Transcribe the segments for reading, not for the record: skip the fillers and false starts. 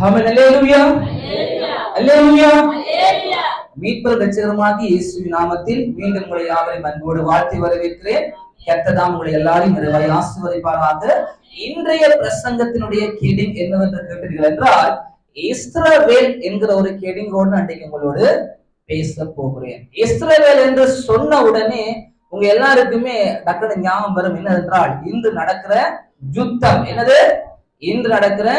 ஆமென். அல்லேலூயா, அல்லேலூயா. மீட்பர் இரட்சகருமாகிய இயேசுவின் நாமத்தில் மீண்டும் உங்களை யாவரையும் அன்போடு வாழ்த்தி வரவேற்கிறேன். கர்த்தர் உங்களை எல்லாரையும் நிறைவாய் ஆசீர்வதிப்பாராக. இன்றைய பிரசங்கத்தினுடைய கேடிங் என்னவென்று கேட்டீர்கள் என்றால், இஸ்ரவேல் என்கிற ஒரு கேடிங்கோடு அன்றைக்கு உங்களோடு பேச போகிறேன். இஸ்ரவேல் என்று சொன்ன உடனே உங்க எல்லாருக்குமே டக்குனு ஞாபகம் வரும் என்னதென்றால், இன்று நடக்கிற யுத்தம். என்னது? இன்று நடக்கிற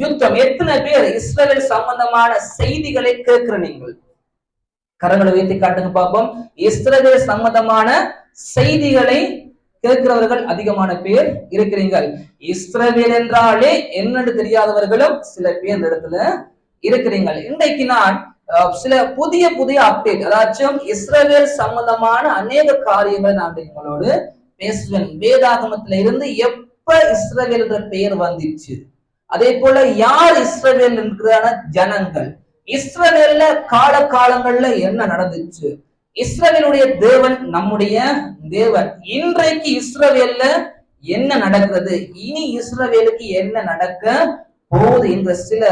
யுத்தம். எத்தனை பேர் இஸ்ரவேல் சம்பந்தமான செய்திகளை கேட்கிற நீங்கள் கரங்களை வைத்து காட்டுங்க பார்ப்போம். இஸ்ரவேல் சம்பந்தமான செய்திகளை கேட்கிறவர்கள் அதிகமான பேர் இருக்கிறீர்கள். இஸ்ரவேல் என்றாலே என்னன்னு தெரியாதவர்களும் சில பேர் இந்த இடத்துல இருக்கிறீர்கள். இன்றைக்கு நான் சில புதிய புதிய அப்டேட், அதாச்சும் இஸ்ரவேல் சம்பந்தமான அநேக காரியங்களை நான் உங்களோடு பேசுவேன். வேதாகமத்துல இருந்து எப்ப இஸ்ரவேல் என்ற பெயர் வந்துச்சு, அதே போல யார் இஸ்ரவேல் என்கிற ஜனங்கள், இஸ்ரவேல்ல காலங்கள்ல என்ன நடந்துச்சு, இஸ்ரவேலுடைய தேவன் நம்முடைய தேவன், இன்றைக்கு இஸ்ரவேல்ல என்ன நடக்கிறது, இனி இஸ்ரவேலுக்கு என்ன நடக்க போகுது என்ற சில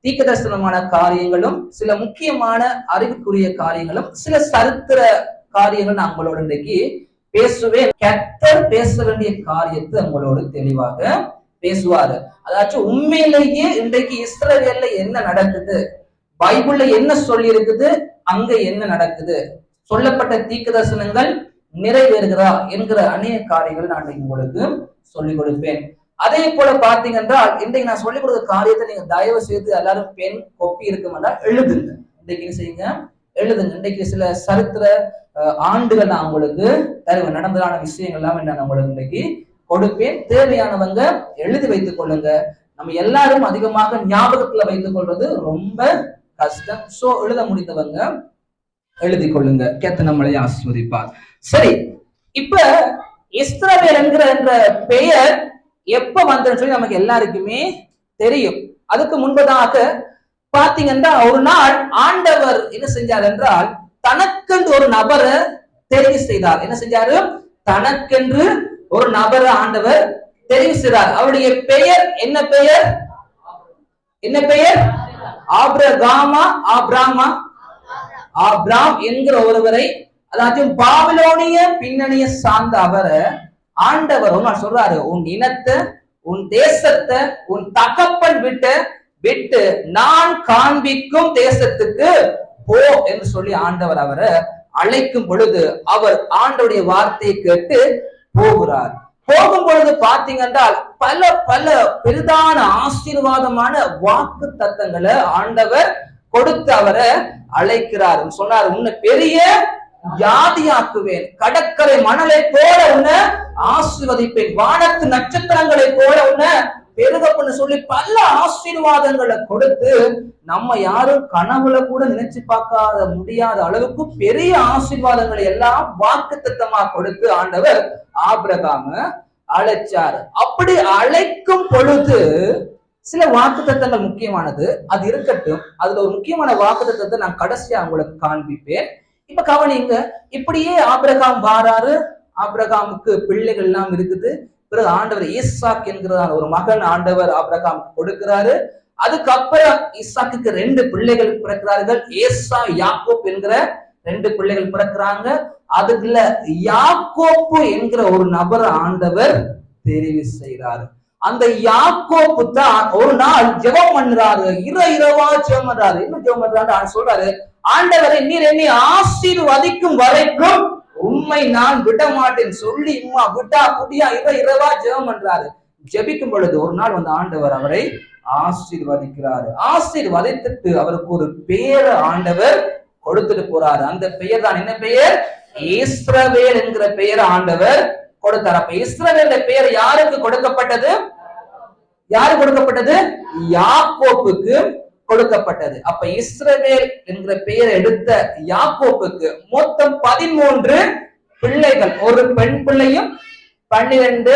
தீர்க்கதரிசனமான காரியங்களும், சில முக்கியமான அறிவுக்குரிய காரியங்களும், சில சரித்திர காரியங்கள் நான் உங்களோட இன்றைக்கு பேசுவேன். கர்த்தர் பேச வேண்டிய காரியத்தை உங்களோடு தெளிவாக பேசுவாரு. அதாச்சும் உண்மையிலேயே இன்றைக்கு இஸ்ரவேல்ல என்ன நடக்குது, பைபிள்ல என்ன சொல்லி இருக்குது, அங்க என்ன நடக்குது, சொல்லப்பட்ட தீர்க்கதரிசனங்கள் நிறைவேறுகிறா என்கிற அநேக காரியங்களை நான் உங்களுக்கு சொல்லிக் கொடுப்பேன். அதே போல பாத்தீங்க என்றால், இன்றைக்கு நான் சொல்லிக் கொடுத்த காரியத்தை நீங்க தயவு செய்து எல்லாரும் பெண் கொப்பி இருக்குமென்றா எழுதுங்க. இன்றைக்கு என்ன செய்யுங்க, எழுதுங்க. இன்றைக்கு சில சரித்திர ஆண்டுகள் நான் உங்களுக்கு தருவேன். நடந்ததான விஷயங்கள் எல்லாம் நான் உங்களுக்கு இன்றைக்கு கொடுப்பேன். தேவையானவங்க எழுதி வைத்துக் கொள்ளுங்க. நம்ம எல்லாரும் அதிகமாக ஞாபகத்துல வைத்துக் கொள்றது ரொம்ப கஷ்டம். சோ எழுத முடிந்தவங்க எழுதி கொள்ளுங்க. கர்த்தர் நம்மளை ஆசீர்வதிப்பார். சரி, இப்ப இஸ்ரவேல் என்ற பெயர் எப்ப வந்ததுன்னு சொல்லி நமக்கு எல்லாருக்குமே தெரியும். அதுக்கு முன்பதாக பாத்தீங்கன்னா, ஒரு நாள் ஆண்டவர் என்ன செஞ்சார் என்றால், தனக்கென்று ஒரு நபரை தெரிவு செய்தார். என்ன செஞ்சாரு? தனக்கென்று ஒரு நபரை ஆண்டவர் தெரிவு செய்தார். அவருடைய பெயர் என்ன பெயர்? என்ன பெயர்? ஆபிரகாமா, ஆபிராம் என்கிற ஒருவரை, அதாவது பாபிலோனிய பின்னணிய சார்ந்த அவரை ஆண்டவர் நான் சொல்றாரு, உன் இனத்தை, உன் தேசத்தை, உன் தகப்பன் விட்டு நான் காண்பிக்கும் தேசத்துக்கு போ என்று சொல்லி ஆண்டவர் அவரை அழைக்கும் பொழுது, அவர் ஆண்டவருடைய வார்த்தையை கேட்டு போகிறார். போகும் பொழுது பாத்தீங்கன்னா பல பல பெரிதான ஆசீர்வாதமான வாக்கு தத்தங்களை ஆண்டவர் கொடுத்து அவரை அழைக்கிறார். சொன்னார், உன்னை பெரிய ஜாதியாக்குவேன், கடற்கரை மணலை போல உன்னை ஆசீர்வதிப்பேன், வானத்து நட்சத்திரங்களை போல உன்னை பெருகப்பன்னு சொல்லி பல ஆசீர்வாதங்களை கொடுத்து, நம்ம யாரும் கனவுல கூட நினைச்சு பார்க்காத முடியாத அளவுக்கு பெரிய ஆசீர்வாதங்களை எல்லாம் வாக்குத்தத்தமா கொடுத்து ஆண்டவர் ஆபிரகாம அழைச்சார். அப்படி அழைக்கும் பொழுது சில வாக்குத்தத்தங்கள் முக்கியமானது, அது இருக்கட்டும். அதுல ஒரு முக்கியமான வாக்குத்தத்தத்தை நான் கடைசியா உங்களுக்கு காண்பிப்பேன். இப்ப கவனிங்க. இப்படியே ஆபிரகாம் வாராரு. ஆபிரகாமுக்கு பிள்ளைகள் எல்லாம் இருக்குது. பிறகு ஆண்டவர் ஈசாக் என்கிற ஒரு மகன் ஆண்டவர் ஆபிரகாமுக்கு கொடுக்கிறாரு. அதுக்கப்புறம் ஈசாக்குக்கு 2 பிள்ளைகள் பிறக்கிறார்கள். ஏசா, யாக்கோப் என்கிற 2 பிள்ளைகள் பிறக்கிறாங்க. அதுக்குள்ள யாக்கோப்பு என்கிற ஒரு நபரை ஆண்டவர் தெரிவு செய்கிறாரு. அந்த யாக்கோப்பு தான் ஒரு நாள் ஜெபம் பண்றாரு. இரவா ஜெபம் பண்றாரு. என்ன ஜெபம் பண்றாரு? சொல்றாரு, ஆண்டவரை நீர் என்னை ஆசீர்வதிக்கும் வரைக்கும் உண்மை நான் விட மாட்டேன் சொல்லி விட்டா புதியா இரவா ஜெபம் பண்றாரு. ஜெபிக்கும் பொழுது ஒரு நாள் வந்து ஆண்டவர் அவரை ஆசீர்வதிக்கிறாரு. ஆசீர்வதித்துட்டு அவருக்கு ஒரு பெயரை ஆண்டவர் கொடுத்துட்டு போறாரு. அந்த பெயர் தான் என்ன பெயர்? இஸ்ரவேல் என்கிற பெயரை ஆண்டவர் கொடுத்தார். அப்ப இஸ்ரவேல் பெயர் யாருக்கு கொடுக்கப்பட்டது? யாரு கொடுக்கப்பட்டது? யாக்கோப்புக்கு கொடுக்கப்பட்டது. அப்ப இஸ்ரவேல் என்கிற பெயரை எடுத்த யாக்கோப்புக்கு மொத்தம் 13 பிள்ளைகள், ஒரு பெண் பிள்ளையும் 12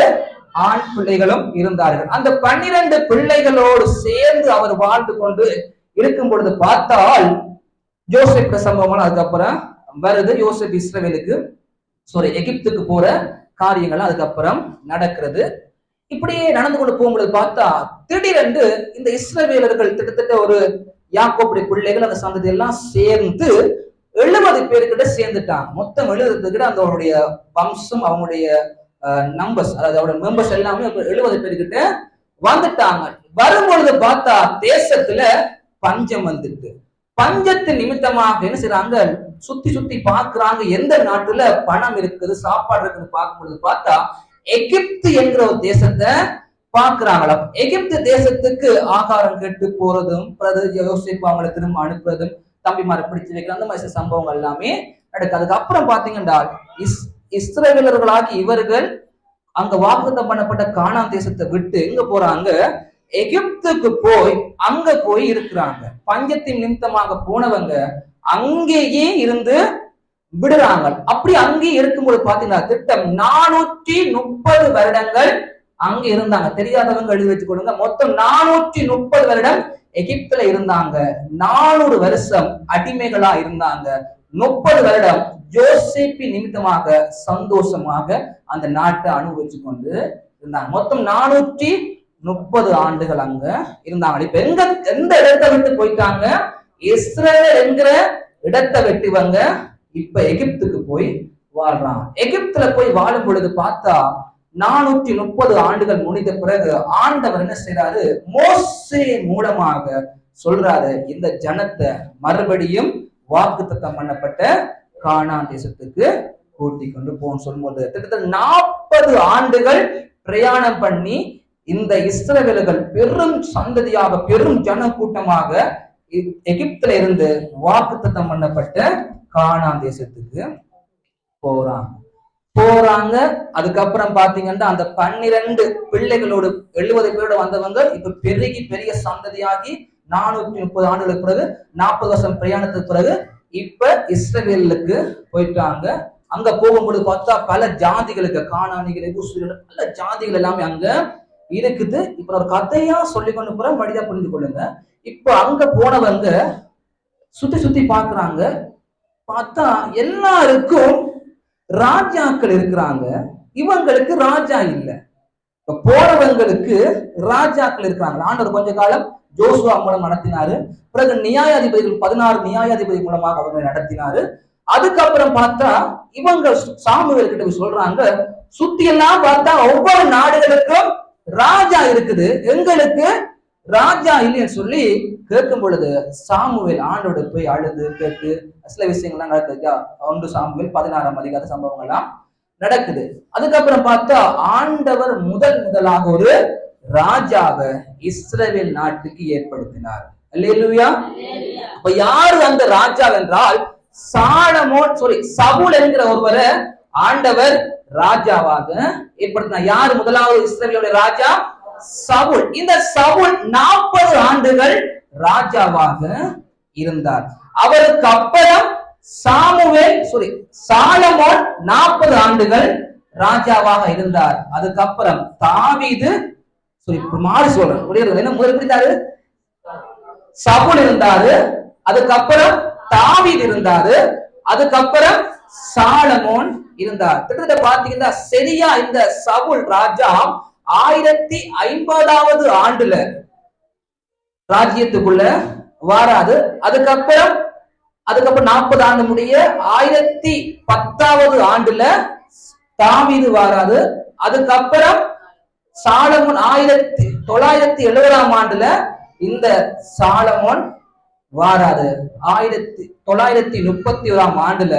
ஆண் பிள்ளைகளும் இருந்தார்கள். அந்த 12 பிள்ளைகளோடு சேர்ந்து அவர் வாழ்ந்து கொண்டு இருக்கும் பொழுது பார்த்தால் யோசேப்பு சம்பவம் அதுக்கப்புறம் வருது. யோசேப்பு இஸ்ரவேலுக்கு எகிப்துக்கு போற காரியங்கள் அதுக்கப்புறம் நடக்கிறது. இப்படியே நடந்து கொண்டு போகும்போது பார்த்தா திடீரென்று இந்த இஸ்ரவேலர்கள் கிட்டத்தட்ட ஒரு யாக்கோபுடைய பிள்ளைகள் அந்த சந்ததி எல்லாம் சேர்ந்து 70 பேருக்கிட்ட சேர்ந்துட்டாங்க. மொத்தம் 70 கிட்ட அவங்களுடைய வம்சம், அவங்களுடைய நம்பர்ஸ், அதாவது அவருடைய மெம்பர்ஸ் எல்லாமே 70 பேருக்கிட்ட வந்துட்டாங்க. வரும்பொழுது பார்த்தா தேசத்துல பஞ்சம் வந்துட்டு, பஞ்சத்தின் நிமித்தமாக என்ன செய்யறாங்க, சுத்தி சுத்தி பாக்குறாங்க எந்த நாட்டுல பணம் இருக்குது, சாப்பாடு இருக்குன்னு பார்க்கும்பொழுது பார்த்தா எகிப்து என்கிற ஒரு தேசத்தை பாக்குறாங்களாம். எகிப்து தேசத்துக்கு ஆகாரம் கேட்டு போறதும், யோசிப்பு அவங்களை திரும்ப அனுப்புறதும், தம்பிமாரை பிடிச்சு வைக்கிற அந்த மாதிரி சம்பவங்கள் எல்லாமே நடக்குது. அதுக்கப்புறம் பாத்தீங்கன்னா இஸ்ரவேலர்களாகி இவர்கள் அங்க வாக்குத்தம் பண்ணப்பட்ட கானான் தேசத்தை விட்டு எங்க போறாங்க, எகிப்துக்கு போய் அங்க போய் இருக்கிறாங்க. பஞ்சத்தின் நிமித்தமாக போனவங்க அங்கேயே இருந்து விடுறாங்க. அப்படி அங்கேயே இருக்கும்போது பாத்தீங்கன்னா திட்டம் 430 வருடங்கள் அங்க இருந்தாங்க. தெரியாதவங்க எழுதி வச்சு கொடுங்க. மொத்தம் 430 வருடம் எகிப்துல இருந்தாங்க. 400 வருஷம் அடிமைகளா இருந்தாங்க. 30 வருடம் யோசேப்பு நிமித்தமாக சந்தோஷமாக அந்த நாட்டை அனுபவிச்சு கொண்டு இருந்தாங்க. மொத்தம் 430 ஆண்டுகள் அங்க இருந்தாங்க. இப்ப எந்த இடத்தை விட்டு போயிட்டாங்க, இஸ்ரவேல் என்கிற இடத்தை வெட்டிவங்க இப்ப எகிப்துக்கு போய் வாழ்றான். எகிப்துல போய் வாழும் பொழுது பார்த்தா 430 ஆண்டுகள் முடிந்த பிறகு ஆண்டவர் என்ன செய்யறாரு, மோசே மூலமாக சொல்றாரு, இந்த ஜனத்தை மறுபடியும் வாக்குத்தத்தம் பண்ணப்பட்ட கானான் தேசத்துக்கு கூட்டி கொண்டு போன்னு சொல்லும்போது கிட்டத்தட்ட 40 ஆண்டுகள் பிரயாணம் பண்ணி இந்த இஸ்ரவேலர்கள் பெரும் சந்ததியாக, பெரும் ஜன கூட்டமாக எகிப்துல இருந்து வாக்குத்தத்தம் பண்ணப்பட்ட கானான் தேசத்துக்கு போறாங்க. அதுக்கப்புறம் பாத்தீங்கன்னா அந்த 12 பிள்ளைகளோடு 70 பேரோட வந்தவங்க இப்ப பெரிய சந்ததியாகி 430 ஆண்டுகளுக்கு பிறகு 40 வருஷம் பிரயாணத்துக்கு பிறகு இப்ப இஸ்ரவேலுக்கு போயிட்டாங்க. அங்க போகும்போது பார்த்தா பல ஜாதிகளுக்கு, கானானிகள், பல ஜாதிகள் எல்லாமே அங்க இருக்குது. இப்ப ஒரு கதையா சொல்லி கொண்டு போற வழியா புரிஞ்சு கொள்ளுங்க. இப்ப அங்க போனவங்க சுத்தி சுத்தி பாக்குறாங்க. பார்த்தா எல்லாருக்கும் ராஜாக்கள் இருக்கிறாங்க, இவங்களுக்கு ராஜா இல்லை. இப்ப போறவங்களுக்கு ராஜாக்கள் இருக்கிறாங்க. ஆண்டவர் கொஞ்ச காலம் ஜோசுவா மூலம் நடத்தினாரு. பிறகு நியாயாதிபதிகள் 16 நியாயாதிபதி மூலமாக அவங்க நடத்தினாரு. அதுக்கப்புறம் பார்த்தா இவங்க சாமுவேல் கிட்ட சொல்றாங்க, சுத்தி எல்லாம் பார்த்தா ஒவ்வொரு நாடுகளுக்கும் ராஜா இருக்குது, எங்களுக்கு ராஜா இல்லைன்னு சொல்லி கேட்கும் பொழுது சாமுவேல் ஆண்டோட போய் அழுது கேட்டு சில விஷயங்கள்லாம் நடக்குது. 1 சாமுவேல் 16ஆம் அதிகார சம்பவங்கள்லாம் நடக்குது. அதுக்கப்புறம் பார்த்தா ஆண்டவர் முதலாக ஒரு ராஜாவை இஸ்ரவேல் நாட்டுக்கு ஏற்படுத்தினார். அல்லேலூயா. அப்ப யாரு அந்த ராஜா என்றால் சவுல் என்கிற ஒருவரை ஆண்டவர் ராஜாவாக ஏற்படுத்தினார். யார் முதலாவது இஸ்ரவேலுடைய ராஜா? சவுல். இந்த சவுல் 40 ஆண்டுகள் ராஜாவாக இருந்தார். அவருக்கு அப்புறம் சாலமோன் 40 ஆண்டுகள் ராஜாவாக இருந்தார். அதுக்கப்புறம் தாவீது சவுல் இருந்தாரு, அதுக்கப்புறம் தாவீது இருந்தாரு, அதுக்கப்புறம் சாலமோன் இருந்தார். கிட்டத்தட்ட பாத்தீங்கன்னா சரியா இந்த சவுல் ராஜா 1050வது ஆண்டுல ராஜ்யத்துக்குள்ள வாராது. அதுக்கப்புறம் 40 ஆண்டு முடிய 1010வது ஆண்டுல தாவீது வாராது. அதுக்கப்புறம் சாலமோன் 1970ஆம் ஆண்டுல இந்த சாலமோன் வாராது. 1931ஆம் ஆண்டுல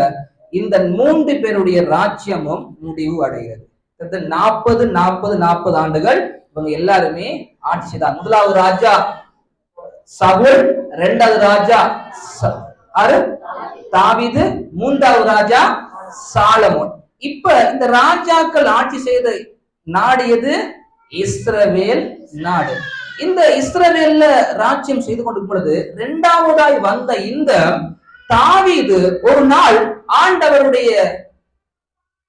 இந்த 3 பேருடைய ராஜ்யமும் முடிவு அடைகிறது. 40 ஆண்டுகள் இவங்க எல்லாருமே ஆட்சி தான். முதலாவது ராஜா சவுல், 2வது ராஜா தாவீது, 3வது ராஜா சாலமோன். இப்ப இந்த ராஜாக்கள் ஆட்சி செய்த நாடு எது? இஸ்ரவேல் நாடு. இந்த இஸ்ரவேல்ல ராஜ்யம் செய்து கொண்டிருக்கும் பொழுது 2வதாய் வந்த இந்த தாவீது ஒரு நாள் ஆண்டவருடைய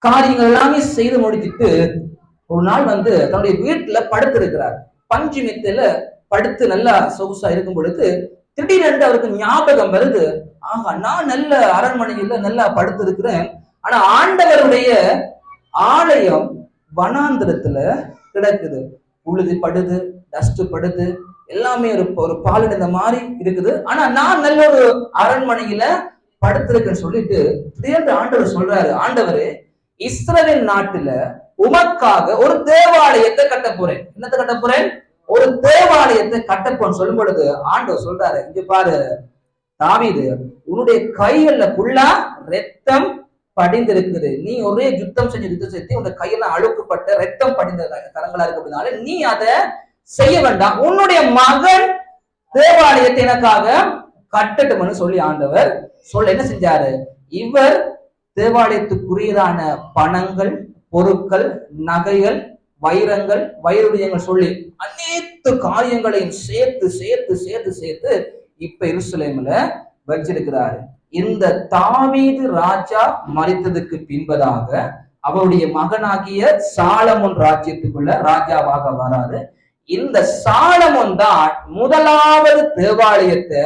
காரியங்கள் எல்லாமே செய்து முடித்துட்டு ஒரு நாள் தன்னுடைய வீட்டுல படுத்திருக்கிறார். பஞ்சு மெத்தையில படுத்து நல்லா சொகுசா இருக்கும் பொழுது திடீரென்று அவருக்கு ஞாபகம் வருது, ஆஹா, நான் நல்ல அரண்மனையில நல்லா படுத்திருக்கிறேன், ஆனா ஆண்டவருடைய ஆலயம் வனாந்திரத்துல கிடக்குது. உழுது படுது, டஸ்ட் படுது, எல்லாமே ஒரு பாலின இந்த மாதிரி இருக்குது. ஆனா நான் நல்ல ஒரு அரண்மனையில படுத்திருக்கேன்னு சொல்லிட்டு திடீர்னு ஆண்டவர் சொல்றாரு, ஆண்டவரே இஸ்ரவேல் நாட்டுல உமக்காக ஒரு தேவாலயத்தை கட்ட போறேன். என்னத்தை கட்ட போறேன்? ஒரு தேவாலயத்தை கட்டப்போன்னு சொல்லும் பொழுது ஆண்டவர் சொல்றாரு, இங்க பாரு தாவீது, உன்னுடைய கைகள்ல ஃபுல்லா ரத்தம் படிந்திருக்குது. நீ ஒரே யுத்தம் செஞ்சு உங்க கையெல்லாம் அழுக்கப்பட்ட ரத்தம் படிந்த கரங்களா இருக்கு அப்படின்னால நீ அதை செய்ய வேண்டாம். உன்னுடைய மகன் தேவாலயத்தை எனக்காக கட்டட்டும்னு சொல்லி ஆண்டவர் சொல்ல என்ன செஞ்சாரு? இவர் தேவாலயத்துக்குரியதான பணங்கள், பொருட்கள், நகைகள், வைரங்கள், வைரூரியங்கள் சொல்லி அனைத்து காரியங்களையும் சேர்த்து சேர்த்து சேர்த்து சேர்த்து இப்ப எருசலேம்ல வச்சிருக்கிறாரு. இந்த தாவீது ராஜா மரித்ததுக்கு பின்பதாக அவருடைய மகனாகிய சாலமோன் ராஜ்யத்துக்குள்ள ராஜாவாக வராது. இந்த சாலமோன் தான் முதலாவது தேவாலயத்தை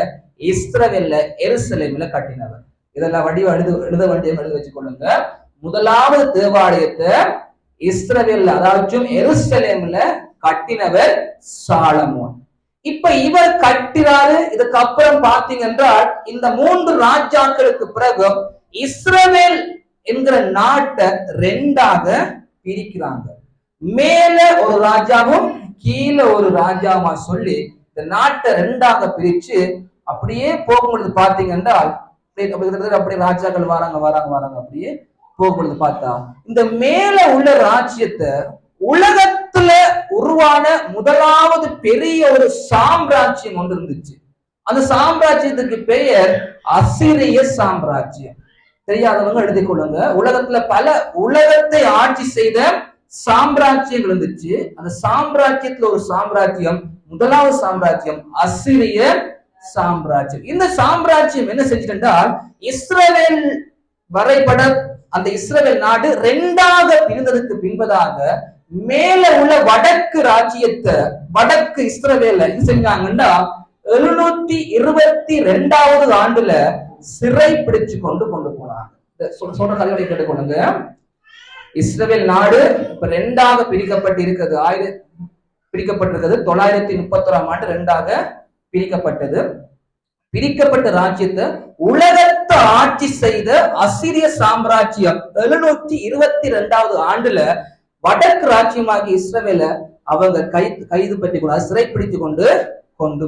இஸ்ரவேல்ல எருசலேம்ல கட்டினவர். இதெல்லாம் வடிவ எழுத வேண்டிய எழுதி வச்சுக்கொள்ளுங்க. முதலாவது தேவாலயத்தை இஸ்ரவேல்ல அதாவது எருசலேம்ல கட்டினவர் சாலமோன். இப்ப இவர் கட்டினாரு. இதுக்கு அப்புறம் பாத்தீங்க என்றால் இந்த 3 ராஜாக்களுக்கு பிறகு இஸ்ரவேல் என்கிற நாட்டை 2ஆக பிரிக்கிறாங்க. மேல ஒரு ராஜாவும் கீழே ஒரு ராஜாவா சொல்லி இந்த நாட்டை 2ஆக பிரிச்சு அப்படியே போகும்பொழுது பாத்தீங்க என்றால் அப்படியே ராஜாக்கள் வராங்க வராங்க வராங்க. அப்படியே போகும்பொழுது பார்த்தா இந்த மேல உள்ள ராஜ்யத்தை உலகத்துல உருவான முதலாவது பெரிய ஒரு சாம்ராஜ்யம் ஒன்று இருந்துச்சு. அந்த சாம்ராஜ்யத்துக்கு பெயர் அசிரிய சாம்ராஜ்யம். தெரியாதவங்க எழுதிக் கொள்ளுங்க. உலகத்துல பல உலகத்தை ஆட்சி செய்த சாம்ராஜ்யங்கள் இருந்துச்சு. அந்த சாம்ராஜ்யத்துல ஒரு சாம்ராஜ்யம், முதலாவது சாம்ராஜ்யம் அசிரிய சாம்ராஜ்யம். இந்த சாம்ராஜ்யம் என்ன செஞ்சிட்டால் இஸ்ரவேல் வரைபட அந்த இஸ்ரவேல் நாடு 2ஆக பிரிந்ததுக்கு பின்பதாக மேல உள்ள வடக்கு ராஜ்யத்தை வடக்கு இஸ்ரவேல என்ன செஞ்சாங்கன்னா 722வது ஆண்டுல சிறை பிடிச்சு கொண்டு போனாங்க. சொல்ற கதையோட கேட்டுக்கொள்ளுங்க. இஸ்ரவேல் நாடு இப்ப 2ஆக பிரிக்கப்பட்டு இருக்கிறது. பிரிக்கப்பட்டிருக்கிறது 931ஆம் ஆண்டு 2ஆக பிரிக்கப்பட்டது. பிரிக்கப்பட்ட ராஜ்யத்தை உலகத்தை ஆட்சி செய்த அசிரிய சாம்ராஜ்யம் 722வது ஆண்டுல வடக்கு ராஜ்யமாகி இஸ்ரவேல அவங்க கைது பற்றி சிறை பிடித்து கொண்டு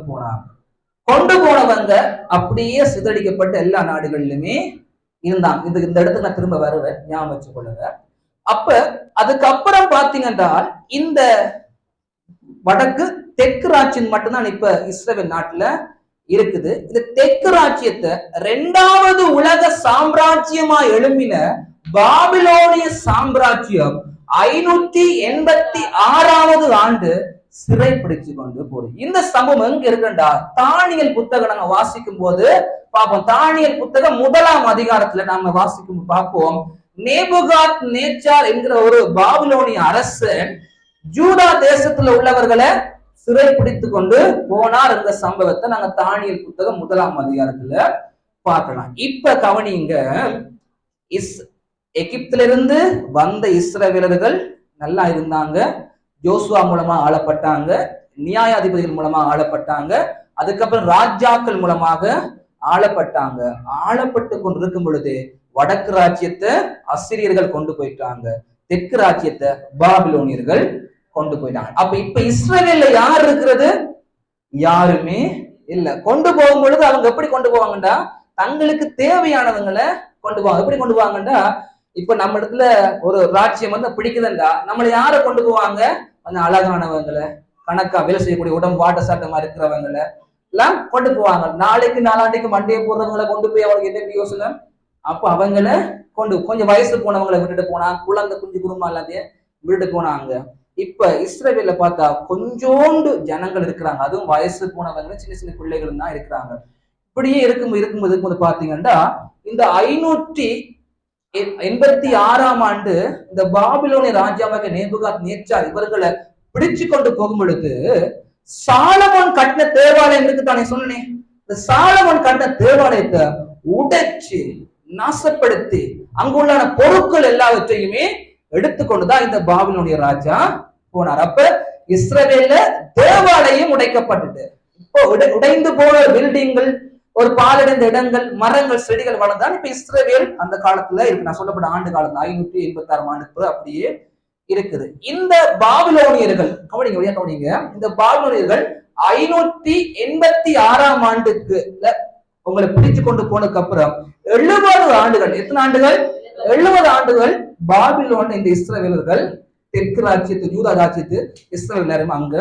போனாங்க. கொண்டு போனவங்க அப்படியே சிதறடிக்கப்பட்ட எல்லா நாடுகளிலுமே இருந்தாங்க. இந்த இடத்துக்கு நான் திரும்ப வருவேன், ஞாபகம் வச்சு கொள்ளுங்க. அப்ப அதுக்கப்புறம் பாத்தீங்கன்னா இந்த வடக்கு தெற்கு ராஜ்யம் மட்டும்தான் இப்ப இஸ்ரவேல் நாட்டுல இருக்குது. இந்த தெற்கு ராஜ்யத்தை 2வது உலக சாம்ராஜ்யமா எழும்பின பாபிலோனிய சாம்ராஜ்யம் 586வது ஆண்டு சிறை பிடிச்சு கொண்டு போகுது. இந்த சம்பவம் எங்க இருக்குண்டா தானியல் புத்தகம் நாங்க வாசிக்கும் போது பார்ப்போம். தானியல் புத்தகம் 1ஆம் அதிகாரத்துல நாம வாசிக்கும் பார்ப்போம். நேபுகாத் நேச்சார் என்கிற ஒரு பாபிலோனிய அரசன் ஜூதா தேசத்துல உள்ளவர்களை சிறை பிடித்து கொண்டு போனார். இந்த சம்பவத்தை நாங்க தானியல் புத்தகம் 1ஆம் அதிகாரத்துல பார்க்கலாம். இப்ப கவனிங்க, எகிப்திலிருந்து வந்த இஸ்ரவேலர்கள் நல்லா இருந்தாங்க. யோசுவா மூலமா ஆளப்பட்டாங்க, நியாயாதிபதிகள் மூலமா ஆளப்பட்டாங்க, அதுக்கப்புறம் ராஜாக்கள் மூலமாக ஆளப்பட்டாங்க. ஆளப்பட்டு கொண்டு இருக்கும் பொழுது வடக்கு ராஜ்யத்தை அசிரியர்கள் கொண்டு போயிட்டாங்க, தெற்கு ராஜ்யத்தை பாபிலோனியர்கள் கொண்டு போயிட்டாங்க. அப்ப இப்ப இஸ்ரவேல்ல யார் இருக்கிறது? யாருமே இல்ல. கொண்டு போகும் பொழுது அவங்க எப்படி கொண்டு போவாங்கடா தங்களுக்கு தேவையானவங்களை கொண்டு போவாங்க. எப்படி கொண்டு போவாங்கடா இப்ப நம்ம இடத்துல ஒரு ராஜ்யம் வந்து பிடிக்குதுண்டா நம்மளை யார கொண்டு போவாங்க? கொஞ்சம் அழகானவங்களை, கணக்கா வேலை செய்யக்கூடிய உடம்பு வாட்ட சாட்டமா இருக்கிறவங்களை எல்லாம் கொண்டு போவாங்க. நாளைக்கு நாளாண்டிக்கு மண்டையை போடுறவங்களை கொண்டு போய் அவங்களுக்கு என்ன யோசனை? அப்ப அவங்களை கொண்டு கொஞ்சம் வயசு போனவங்களை விட்டுட்டு போனாங்க, குழந்தை குஞ்சு குடும்பம் எல்லாத்தையும் விட்டுட்டு போனாங்க. இப்ப இஸ்ரவேல்ல பார்த்தா கொஞ்சோண்டு ஜனங்கள் இருக்கிறாங்க, அதுவும் வயசு போனவங்க சின்ன சின்ன பிள்ளைகள் தான் இருக்கிறாங்க. இப்படியே இருக்கும்போது பாத்தீங்கன்னா இந்த 586ஆம் ஆண்டு இந்த பாபிலோனிய ராஜாவாக நேபுகாத் நேச்சார் இவர்களை பிடிச்சு கொண்டு போகும் பொழுது சாலமோன் கட்டின தேவாலயம் இருக்கு தானே சொன்னேன். இந்த சாலமோன் கட்டின தேவாலயத்தை உடைச்சு நாசப்படுத்தி அங்குள்ளான பொருட்கள் எல்லாவற்றையுமே எடுத்துக்கொண்டுதான் இந்த பாபிலோனிய ராஜா போனார். அப்ப இஸ்ரவேல்ல தேவாலயம் உடைக்கப்பட்டது. இப்போ உடைந்து போன பில்டிங்கள், ஒரு பாலடைந்த இடங்கள், மரங்கள், செடிகள் வளர்ந்தான். இப்ப இஸ்ரவேல் அந்த காலத்துல இருக்கு. நான் சொல்லப்பட்ட ஆண்டு காலத்துல 586 ஆண்டுக்கு அப்படியே இருக்குது. இந்த பாபிலோனியர்கள் கவனிங்க, இந்த பாபிலோனியர்கள் 586 ஆண்டுக்கு உங்களை பிடிச்சு கொண்டு போனதுக்கு அப்புறம் 70 ஆண்டுகள், எத்தனை ஆண்டுகள்? 70 ஆண்டுகள் பாபிலோன் இந்த இஸ்ரவேலர்கள் தெற்கு ராஜ்யத்து, யூதா ராஜ்யத்து இஸ்ரவேல் நேரம் அங்க